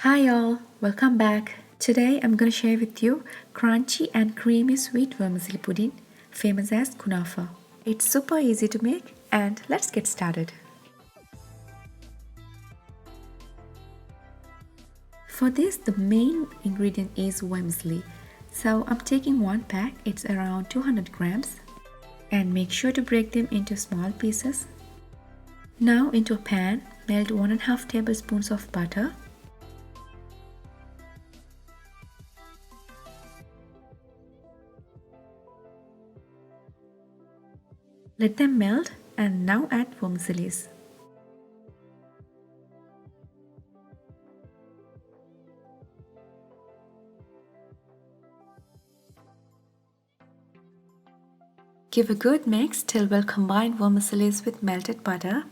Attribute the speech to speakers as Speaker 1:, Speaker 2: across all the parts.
Speaker 1: Hi all, welcome back. Today I'm going to share with you crunchy and creamy sweet vermicelli pudding, famous as Kunafa. It's super easy to make and let's get started. For this, the main ingredient is vermicelli. So I'm taking one pack, it's around 200 grams, and make sure to break them into small pieces. Now into a pan, melt 1.5 tablespoons of butter. Let them melt and now add vermicelli. Give a good mix till well combine vermicelli with melted butter.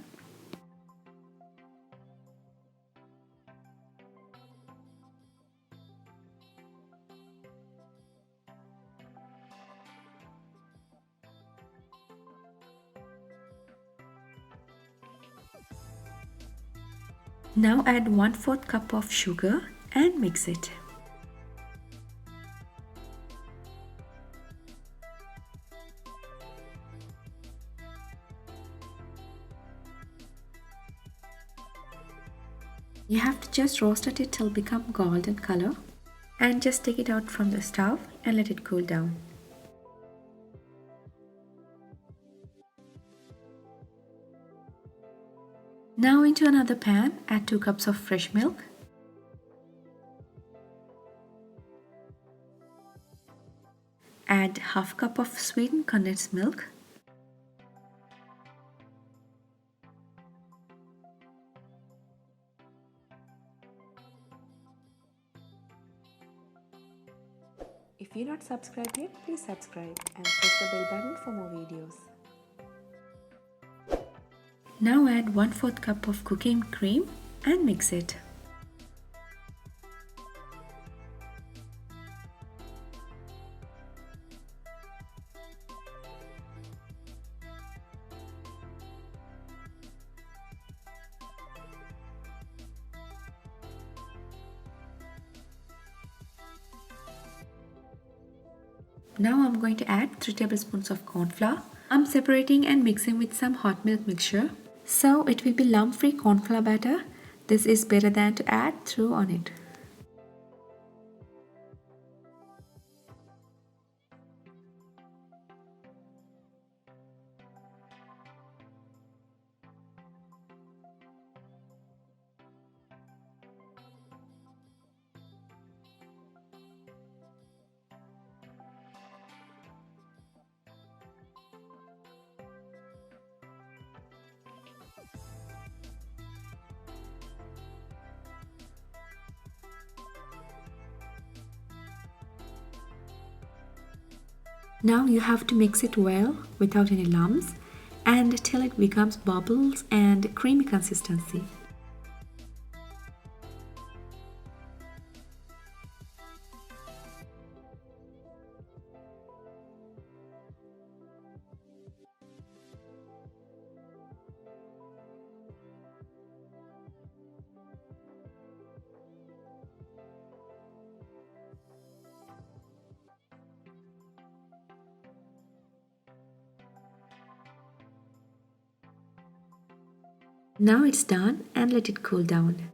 Speaker 1: Now add 1/4 cup of sugar and mix it. You have to just roast it till become golden color and just take it out from the stove and let it cool down. Now into another pan, add 2 cups of fresh milk. Add 1/2 cup of sweetened condensed milk. If you're not subscribed yet, please subscribe and press the bell button for more videos. Now add 1/4 cup of cooking cream and mix it. Now I'm going to add 3 tablespoons of corn flour. I'm separating and mixing with some hot milk mixture. So it will be lump-free corn flour batter. This is better than to add through on it. Now you have to mix it well without any lumps and till it becomes bubbles and creamy consistency. Now it's done and let it cool down.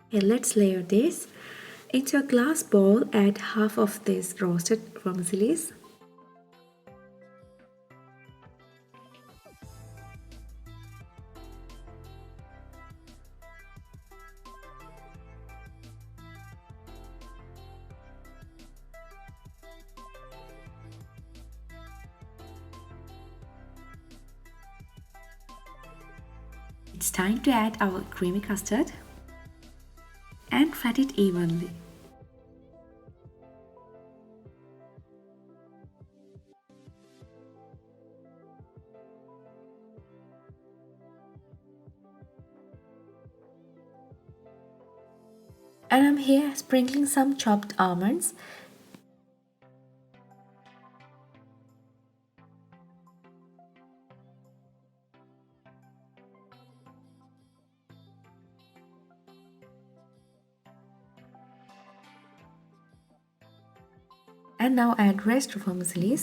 Speaker 1: Okay, let's layer this. Into a glass bowl, add half of this roasted vermicelli. It's time to add our creamy custard and fat it evenly. And I'm here sprinkling some chopped almonds. And now add rest vermicelli.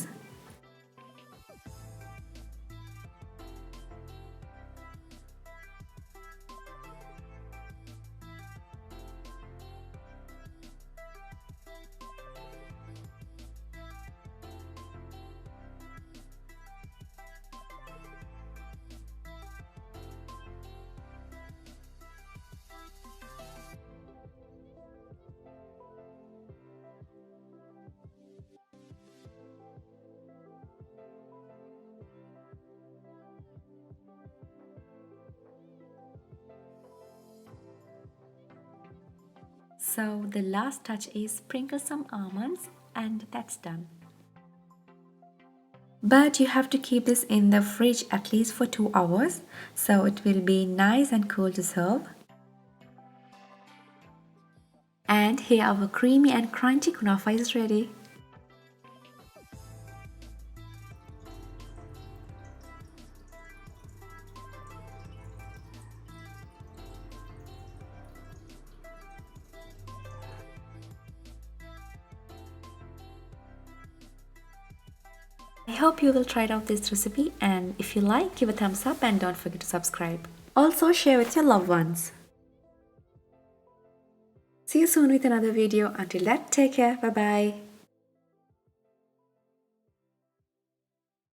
Speaker 1: So the last touch is sprinkle some almonds and that's done. But you have to keep this in the fridge at least for 2 hours, so it will be nice and cool to serve. And here our creamy and crunchy kunafa is ready. I hope you will try out this recipe, and if you like, give a thumbs up and don't forget to subscribe. Also share with your loved ones. See you soon with another video. Until that, take care. Bye bye.